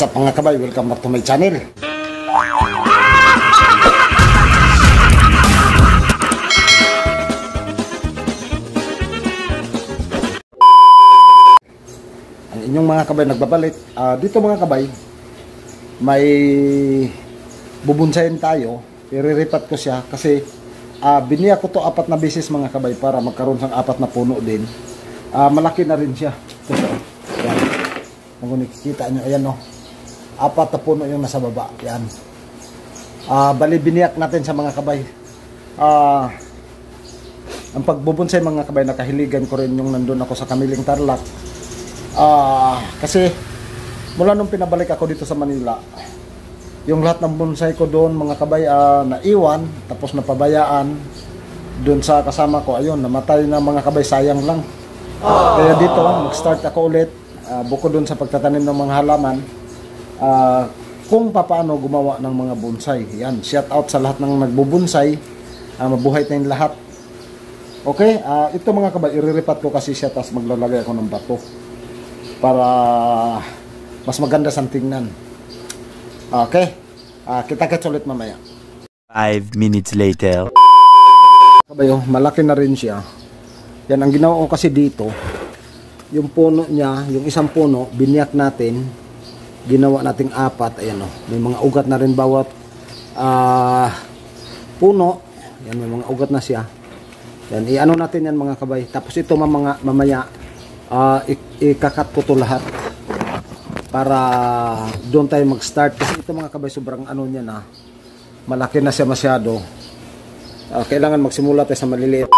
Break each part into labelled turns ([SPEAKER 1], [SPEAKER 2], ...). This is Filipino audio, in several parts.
[SPEAKER 1] What's up mga kabay? Welcome back to my channel. Ang inyong mga kabay nagbabalik. Dito mga kabay, may bubunsayin tayo. Iriripat ko siya kasi biniya ko to 4 na beses mga kabay para magkaroon ng 4 na puno din. Malaki na rin siya. Yan. Kung nakikita nyo, ayan o. 4 na puno yung nasa baba. Yan. Bali, biniyak natin sa mga kabay. Ang pagbubonsay mga kabay, nakahiligan ko rin yung nandun ako sa Kamiling Tarlac. Kasi, mula nung pinabalik ako dito sa Manila, yung lahat ng bonsai ko doon mga kabay, naiwan, tapos napabayaan. Doon sa kasama ko, ayun, namatay na mga kabay, sayang lang. Kaya dito, mag-start ako ulit. Bukod doon sa pagtatanim ng mga halaman, kung paano gumawa ng mga bonsai. Yan, shout out sa lahat ng nagbubonsai. Mabuhay tayong lahat. Okay, ito mga kabay, iriripat ko kasi siya, tapos maglalagay ako ng bato para mas maganda sa tingnan. Okay, kita-kits ulit mamaya.
[SPEAKER 2] 5 minutes later.
[SPEAKER 1] Kabay, malaki na rin siya. Yan, ang ginawa ko kasi dito, yung puno niya, yung isang puno, biniyak natin, ginawa nating 4, ayan o, may mga ugat na rin bawat puno. Yan, may mga ugat na siya. Yan, i-ano natin yan mga kabay. Tapos ito mamaya, ikakat ko to lahat para doon tayo mag-start. Kasi ito mga kabay, sobrang ano niya na, malaki na siya masyado. Kailangan magsimula tayo sa maliliit.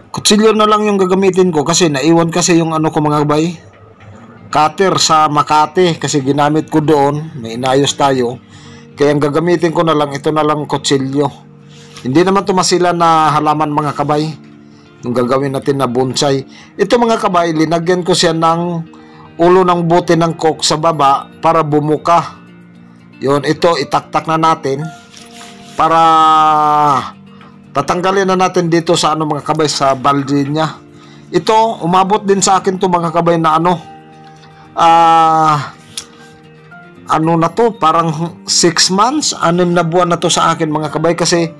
[SPEAKER 1] Kutsilyo na lang yung gagamitin ko kasi naiwan kasi yung ano ko mga kabay, cutter sa Makati kasi ginamit ko doon, may inayos tayo. Kaya ang gagamitin ko na lang, ito na lang kutsilyo. Hindi naman ito masila na halaman mga kabay, yung gagawin natin na bonsai. Ito mga kabay, linagyan ko siya ng ulo ng bote ng coke sa baba para bumuka. Yun, ito itaktak na natin para tatanggalin na natin dito sa ano mga kabay, sa balde niya. Ito, umabot din sa akin to mga kabay na ano, ano na to, parang 6 months, 6 na buwan na to sa akin mga kabay kasi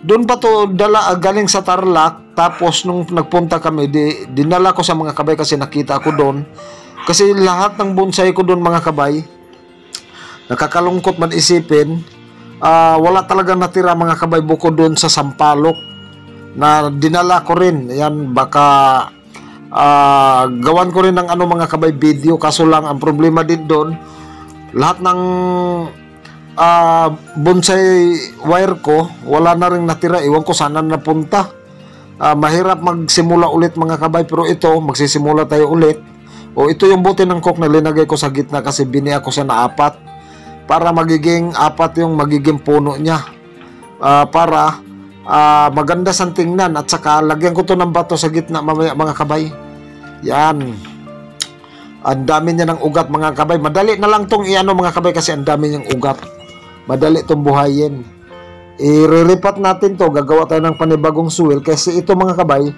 [SPEAKER 1] doon pa to galing sa Tarlac. Tapos nung nagpunta kami, dinala ko sa mga kabay kasi nakita ko doon. Kasi lahat ng bonsai ko doon mga kabay, nakakalungkot man isipin, wala talagang natira mga kabay bukod doon sa sampalok na dinala ko rin. Yan, baka gawan ko rin ng ano mga kabay video, kaso lang ang problema din doon, lahat ng bonsai wire ko wala na rin natira. Iwan ko sana napunta. Mahirap magsimula ulit mga kabay, pero ito magsisimula tayo ulit. Ito yung bote ng coke na linagay ko sa gitna kasi biniya ko siya na 4 para magiging 4 yung magiging puno niya, para maganda sa tingnan. At saka lagyan ko to ng bato sa gitna mamaya mga kabay. Yan, ang dami niya ng ugat mga kabay. Madali na lang tong iano mga kabay kasi ang dami niyang ugat, madali tong buhayin. Iriripat natin to, gagawa tayo ng panibagong soil kasi ito mga kabay,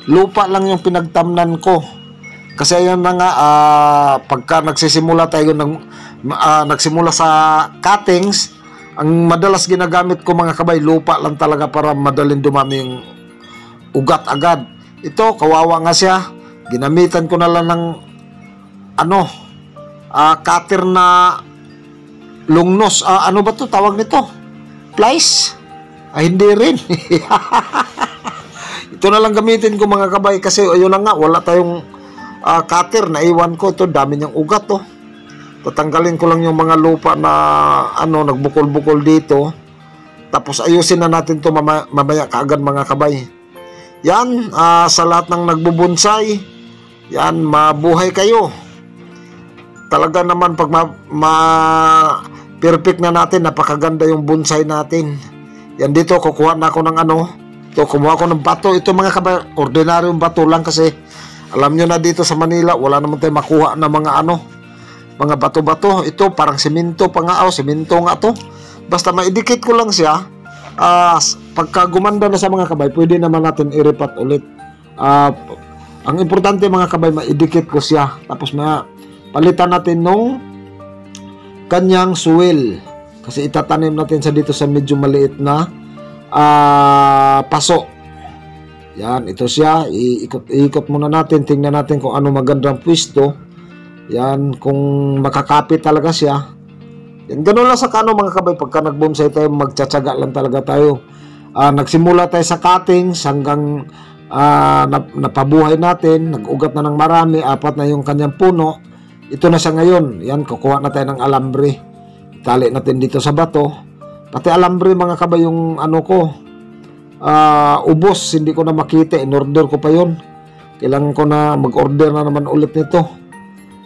[SPEAKER 1] lupa lang yung pinagtamnan ko. Kasi ayan na nga, pagka nagsisimula tayo nagsimula sa cuttings, ang madalas ginagamit ko mga kabay, lupa lang talaga para madaling dumami yung ugat agad. Ito, kawawa nga siya, ginamitan ko na lang ng ano, cutter na lungnos. Ano ba to tawag nito? Plies? Hindi rin. Ito na lang gamitin ko mga kabay kasi ayun na nga, wala tayong cutter, naiwan ko. Ito, dami niyang ugat to. Tatanggalin ko lang yung mga lupa na ano, nagbukol-bukol dito. Tapos ayusin na natin to mamaya kaagad mga kabay. Yan, sa lahat ng nagbubonsai, yan, mabuhay kayo. Talaga naman pag perfect na natin, napakaganda yung bonsai natin. Yan, dito kukuha na ako ng ano, ito, kumuha ko ng bato. Ito mga kabay, ordinaryong bato lang kasi alam nyo na dito sa Manila, wala naman tayo makuha na mga ano, mga bato-bato. Ito parang simento pa nga, simento nga to. Basta maidikit ko lang siya, pagka gumanda na sa mga kabay, pwede naman natin i-repat ulit. Ang importante mga kabay, maidikit ko siya. Tapos palitan natin nung kanyang suwil. Kasi itatanim natin sa dito sa medyo maliit na paso. Yan, ito siya. Iikot muna natin. Tingnan natin kung ano magandang pwesto. Yan, kung makakapit talaga siya. Yan, ganun lang sa kano mga kabay. Pagka nagbonsai tayo, magtsatsaga lang talaga tayo. Nagsimula tayo sa cuttings hanggang napabuhay natin. Nag-ugat na ng marami. 4 na yung kanyang puno. Ito na siya ngayon. Yan, kukuha na tayo ng alambre. Itali natin dito sa bato. Pati alambre mga kabay yung ano ko. Ubos, hindi ko na makita. In-order ko pa yun. Kailangan ko na mag-order na naman ulit nito.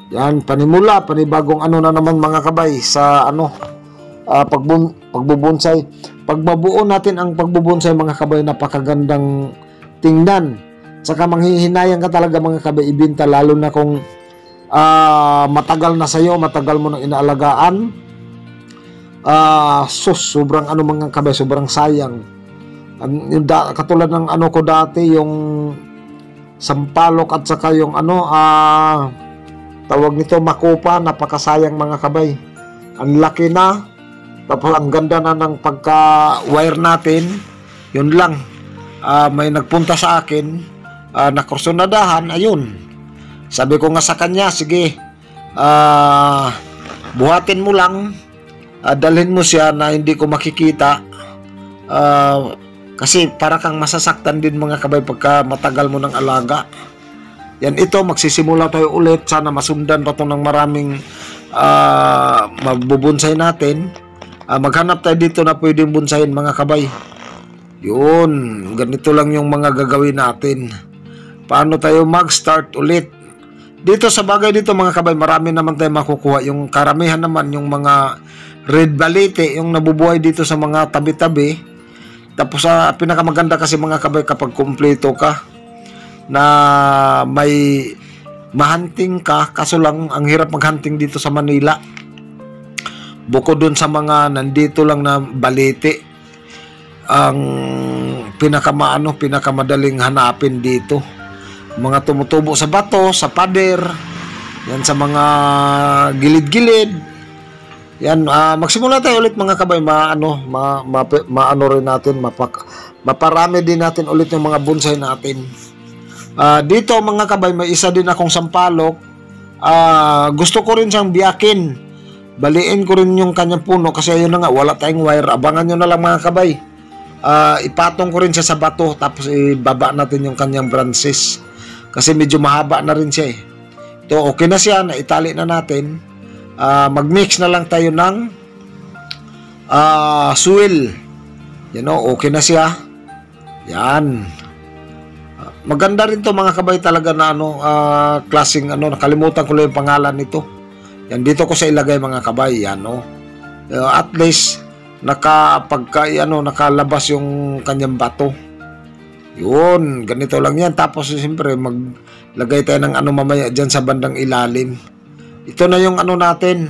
[SPEAKER 1] Yan, panimula, panibagong ano na naman mga kabay sa ano, pagbubonsay. Pagbabuo natin ang pagbubonsay mga kabay, napakagandang tingnan. Saka manghihinayang ka talaga mga kabay ibenta, lalo na kung matagal na sa'yo, matagal mo nang inaalagaan. Sobrang ano mga kabay, sobrang sayang. Katulad ng ano ko dati, yung sampalok at saka yung ano, tawag nito makopa, napakasayang mga kabay. Ang laki na, tapos ang ganda na ng pagka-wire natin. Yun lang. May nagpunta sa akin, nakursunadahan, ayun. Sabi ko nga sa kanya, sige, buhatin mo lang, dalhin mo siya na hindi ko makikita. Kasi para kang masasaktan din mga kabay pagka matagal mo ng alaga. Yan, ito, magsisimula tayo ulit. Sana masundan pa ito ng maraming magbubonsay natin. Maghanap tayo dito na pwedeng bonsayin mga kabay. Yun, ganito lang yung mga gagawin natin. Paano tayo mag-start ulit? Dito sa bagay dito mga kabay, marami naman tayo makukuha. Yung karamihan naman, yung mga red balete, yung nabubuhay dito sa mga tabi-tabi. Tapos pinakamaganda kasi mga kabay kapag kumpleto ka, na may mahunting ka, kaso lang ang hirap maghunting dito sa Manila. Bukod dun sa mga nandito lang na balete, ang pinakamadaling hanapin dito, mga tumutubo sa bato, sa pader, yan sa mga gilid-gilid. Yan, magsimula tayo ulit mga kabay, maano rin natin, maparami din natin ulit yung mga bonsai natin. Dito mga kabay, may isa din akong sampalok. Gusto ko rin siyang biyakin. Baliin ko rin yung kanyang puno kasi ayun na nga, wala tayong wire. Abangan nyo na lang mga kabay. Ipatong ko rin siya sa bato, tapos ibaba natin yung kanyang branches. Kasi medyo mahaba na rin siya eh. Ito, okay na siya, naitali na natin. Mag-mix na lang tayo ng soil. Yan o, okay na siya. Yan. Maganda rin to mga kabay talaga na ano, klaseng ano, nakalimutan ko lang yung pangalan nito. Yan, dito ko sa ilagay mga kabay. Yan o. At least, nakalabas yung kanyang bato. Yun, ganito lang yan. Tapos siyempre, maglagay tayo ng ano mamaya dyan sa bandang ilalim. Ito na yung ano natin,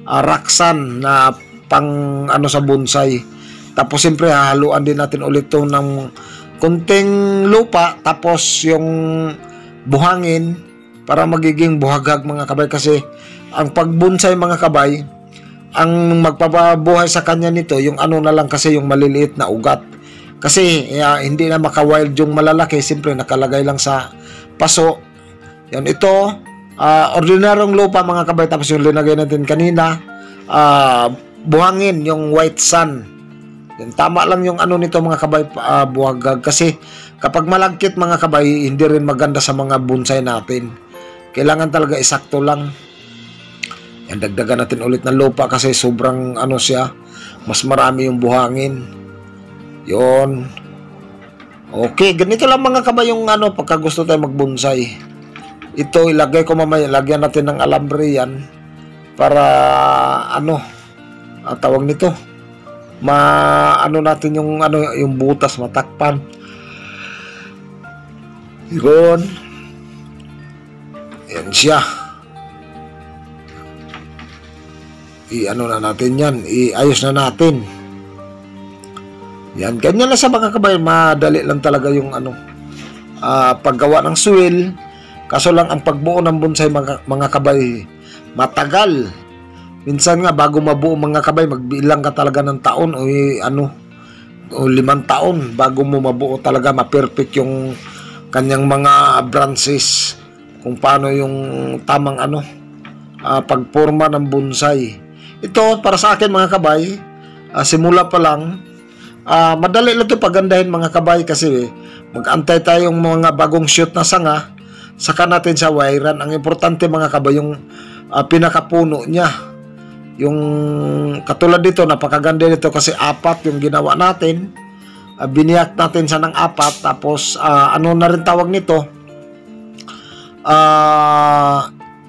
[SPEAKER 1] raksan na pang ano sa bonsai. Tapos siyempre haluan din natin ulit ito ng kunting lupa, tapos yung buhangin para magiging buhaghag mga kabay. Kasi ang pagbonsai mga kabay, ang magpapabuhay sa kanya nito, yung ano na lang kasi yung maliliit na ugat. Kasi hindi na maka-wild yung malalaki, siyempre nakalagay lang sa paso. Yan, ito ordinaryong lupa mga kabay, tapos yung linagay natin kanina, buhangin, yung white sand. Yan, tama lang yung ano nito mga kabay, buhagag. Kasi kapag malagkit mga kabay, hindi rin maganda sa mga bonsai natin. Kailangan talaga isakto lang. Yan, dagdagan natin ulit ng lupa kasi sobrang ano siya, mas marami yung buhangin. Yon. Okay, ganito lang mga kabay yung ano, pagka gusto tayo magbonsai. Ito, ilagay ko mamaya, lagyan natin ng alambre yan para ano, tawag nito, ano natin yung ano, yung butas matakpan. Yun. Yan siya. Ano na natin yan, iayos na natin. Yan, ganyan lang sa mga kabay. Madali lang talaga yung paggawa ng soil. Kaso lang ang pagbuo ng bonsai mga kabay, matagal. Minsan nga bago mabuo mga kabay, magbilang ka talaga ng taon o 5 taon bago mo mabuo talaga, ma-perfect yung kanyang mga branches, kung paano yung tamang pagporma ng bonsai. Ito para sa akin mga kabay, simula pa lang, madali lang ito pagandahin mga kabay, kasi mag-antay tayong mga bagong shoot na sanga, saka natin sa wirean. Ang importante mga kabay, yung pinakapuno niya. Yung katulad dito, napakaganda nito kasi 4 yung ginawa natin. Biniyak natin siya ng 4, tapos na rin tawag nito,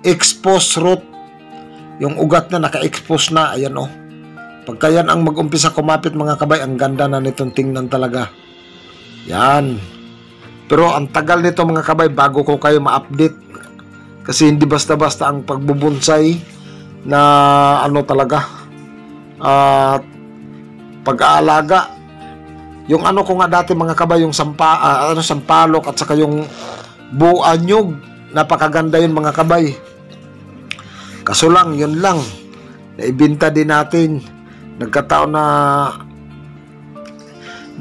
[SPEAKER 1] expose root. Yung ugat na naka-expose na, ayan pagka yan ang mag-umpisa kumapit mga kabay, ang ganda na nitong tingnan talaga. Yan. Pero ang tagal nito mga kabay bago ko kayo ma-update, kasi hindi basta-basta ang pagbubonsai na talaga pag-aalaga. Yung ko nga dati mga kabay, yung sampalok at saka yung buanyog, napakaganda yun mga kabay. Kaso lang, yun lang, naibinta din natin. Nagkataon na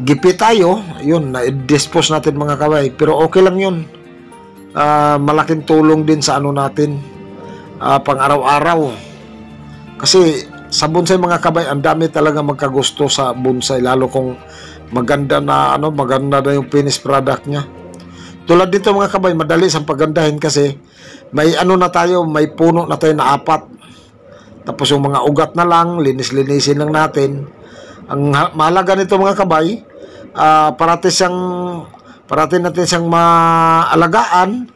[SPEAKER 1] gipi tayo, yun, na-dispose natin mga kabay. Pero okay lang yun. Malaking tulong din sa natin, pang araw-araw. Kasi sa bonsai mga kabay, ang dami talaga magkagusto sa bonsai, lalo kung maganda na maganda na yung finished product niya. Tulad dito mga kabay, madali sa pagandahin kasi may na tayo, may puno na tayo na 4. Tapos yung mga ugat na lang, linis-linisin lang natin. Ang mahalaga nito mga kabay, parati natin siyang maalagaan,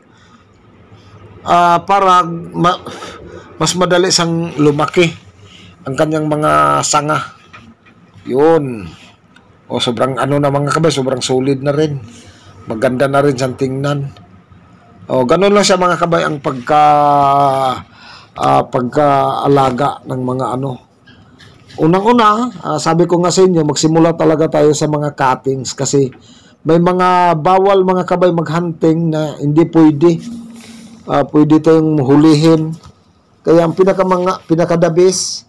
[SPEAKER 1] para mas madali siyang lumaki ang kanyang mga sanga. Yun. Sobrang na mga kabay, sobrang solid na rin. Maganda na rin siyang tingnan. Ganun lang siya mga kabay ang pagkaalaga ng mga Unang-una, sabi ko nga sa inyo, magsimula talaga tayo sa mga cuttings, kasi may mga bawal mga kabay maghunting na hindi pwede. Pwede tayong hulihin. Kaya ang pinakadabis,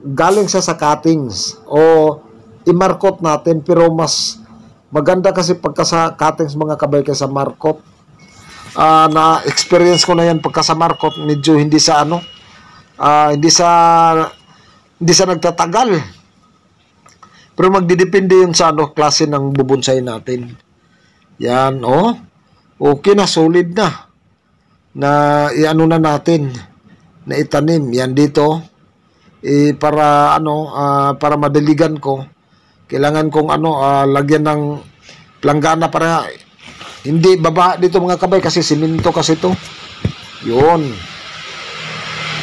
[SPEAKER 1] galing siya sa cuttings o i-markot natin, pero mas maganda kasi pagka sa cuttings mga kabay kaysa markot. Na-experience ko na yan pagka sa markot, medyo hindi sa hindi sa nagtatagal. Pero magdidepende yun sa klase ng bubonsai natin. Yan, okay na, solid na. Na na natin, na itanim. Yan dito, para para madaligan ko, kailangan kong lagyan ng planggana para hindi baba dito mga kabay, kasi simento kasi to. Yun.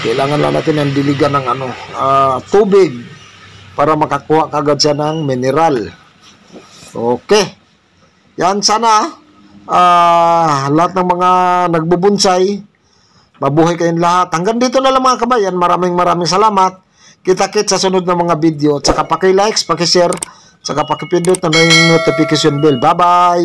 [SPEAKER 1] Kailangan lang natin ng diligan ng tubig para makakuha kagad siya ng mineral. Okay. Yan, sana lahat ng mga nagbubonsai, mabuhay kayong lahat. Hanggang dito na lang mga kabayan. Maraming salamat. Kita-kits sa sunod na mga video. Tsaka paki-likes, paki-share, tsaka paki-pindot na yung notification bell. Bye-bye!